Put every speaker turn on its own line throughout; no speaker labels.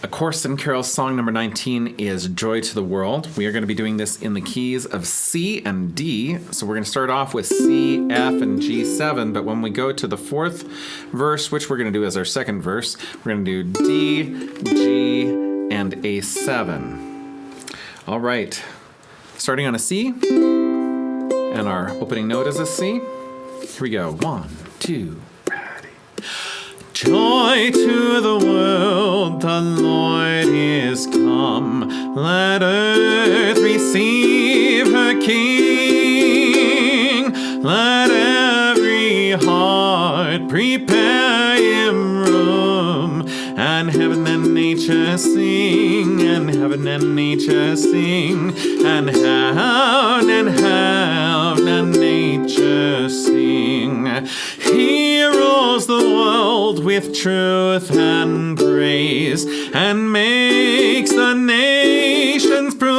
A Course in Carols song number 19 is Joy to the World. We are going to be doing this in the keys of C and D. So we're going to start off with C, F, and G7. But when we go to the fourth verse, which we're going to do as our second verse, we're going to do D, G, and A7. All right. Starting on a C. And our opening note is a C. Here we go. 1, 2, ready. Joy to the world, the Lord is come. Let earth receive her King. Let every heart prepare him room. And heaven and nature sing, and heaven and nature sing, and heaven and nature sing. He rules the world with truth and praise, and makes the nations prove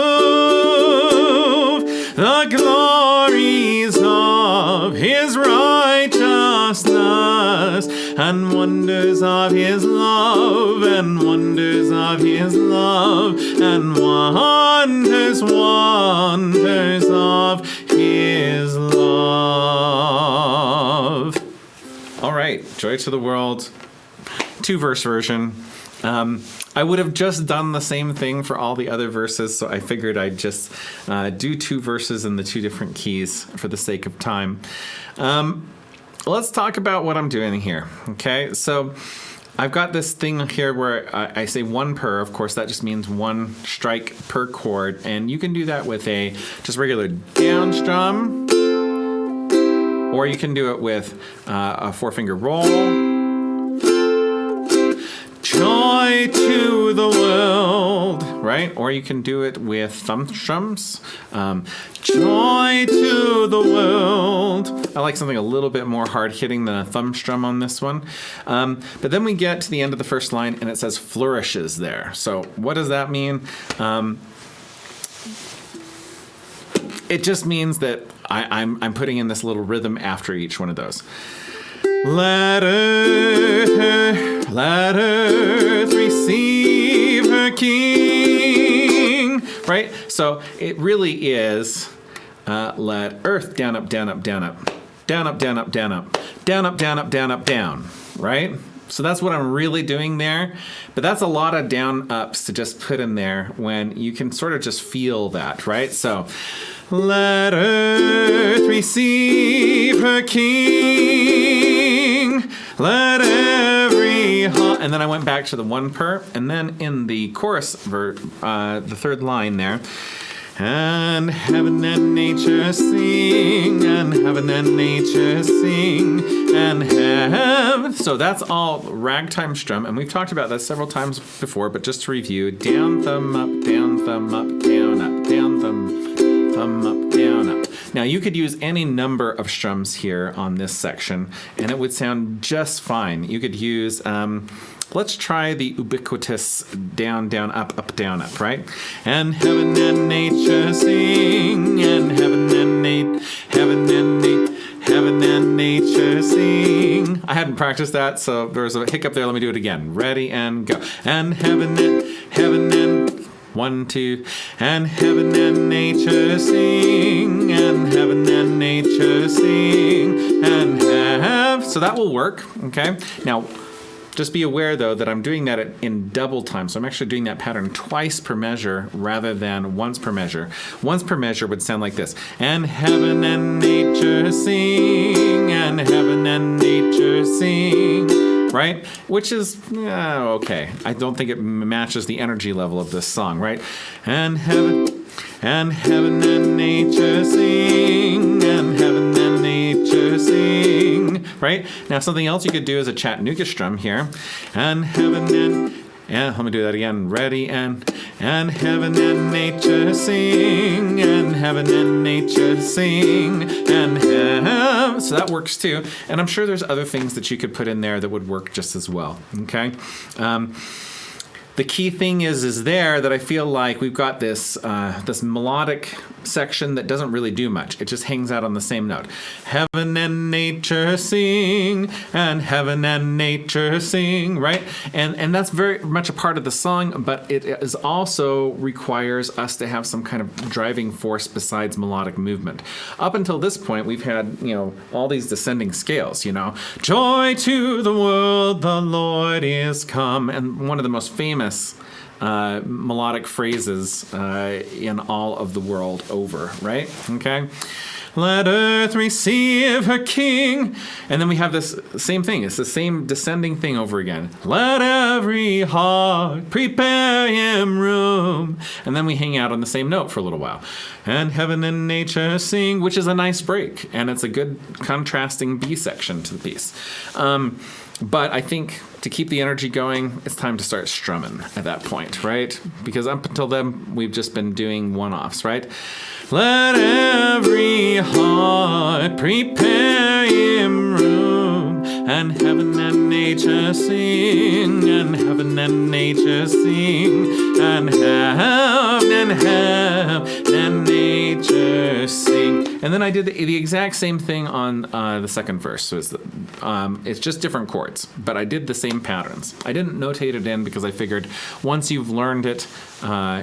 the glories of his righteousness, and wonders of his love, and wonders of his love, and wonders of his love. All right, Joy to the World, 2-verse version. I would have just done the same thing for all the other verses, so I figured I'd just do 2 verses in the 2 different keys for the sake of time. Let's talk about what I'm doing here, okay? So I've got this thing here where I say 1 per. Of course, that just means 1 strike per chord, and you can do that with a just regular down strum, or you can do it with a 4-finger roll. Joy to the world, right? Or you can do it with thumb strums. Joy to the world. I like something a little bit more hard-hitting than a thumb strum on this one. But then we get to the end of the first line, and it says flourishes there. So what does that mean? It just means that I'm putting in this little rhythm after each one of those. Let earth receive her King. Right? So it really is let earth down, up, down, up, down, up, down, up, down, up, down, up, down, up, down, up, down, up, down. Right? So that's what I'm really doing there. But that's a lot of down ups to just put in there when you can sort of just feel that, right? So let earth receive her King. Let every heart. And then I went back to the 1 per. And then in the chorus, the 3rd line there. And heaven and nature sing, and heaven and nature sing, and heaven. So that's all ragtime strum, and we've talked about that several times before, but just to review, down, thumb, up, down, thumb, up, down, up, down, thumb, up, down, up. Now you could use any number of strums here on this section, and it would sound just fine. You could use, let's try the ubiquitous down, down, up, down, up, right? And heaven and nature sing, and heaven and nature sing. I hadn't practiced that, so there was a hiccup there. Let me do it again. Ready and go. And heaven and 1, 2, and heaven and nature sing, and heaven and nature sing, and have. So that will work, okay? Now, just be aware, though, that I'm doing that in double time. So I'm actually doing that pattern twice per measure rather than once per measure. Once per measure would sound like this. And heaven and nature sing, and heaven and nature sing. Right? Which is, okay. I don't think it matches the energy level of this song, right? And heaven and nature sing, and heaven and nature sing. Right? Now something else you could do is a Chattanooga strum here. And heaven and let me do that again. Ready and heaven and nature sing, and heaven and nature sing, and have. So that works too. And I'm sure there's other things that you could put in there that would work just as well. Okay. The key thing is there that I feel like we've got this this melodic section that doesn't really do much. It just hangs out on the same note. Heaven and nature sing, and heaven and nature sing, right? And that's very much a part of the song, but it is also requires us to have some kind of driving force besides melodic movement. Up until this point, we've had, all these descending scales, Joy to the world, the Lord is come. And one of the most famous melodic phrases in all of the world over, right? Okay. Let earth receive her king. And then we have this same thing. It's the same descending thing over again. Let every heart prepare him room. And then we hang out on the same note for a little while. And heaven and nature sing, which is a nice break. And it's a good contrasting B section to the piece. But I think to keep the energy going, it's time to start strumming at that point, right? Because up until then, we've just been doing one-offs, right? Let every heart prepare him room, and heaven and nature sing, and heaven and nature sing, and heaven and nature sing. And then I did the exact same thing on the second verse. So it's just different chords, but I did the same patterns. I didn't notate it in because I figured once you've learned it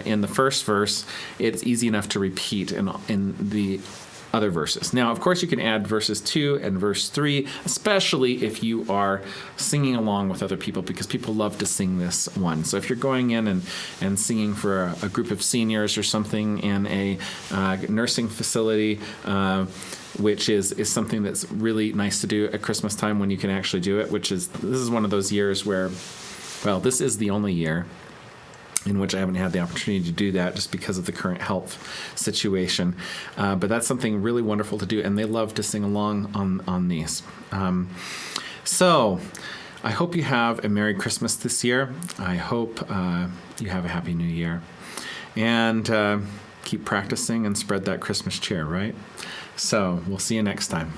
in the first verse, it's easy enough to repeat in the other verses. Now, of course, you can add verses 2 and verse 3, especially if you are singing along with other people, because people love to sing this one. So if you're going in and singing for a group of seniors or something in a nursing facility, which is something that's really nice to do at Christmas time when you can actually do it, this is one of those years where, this is the only year in which I haven't had the opportunity to do that just because of the current health situation. But that's something really wonderful to do, and they love to sing along on these. So I hope you have a Merry Christmas this year. I hope you have a Happy New Year. And keep practicing and spread that Christmas cheer, right? So we'll see you next time.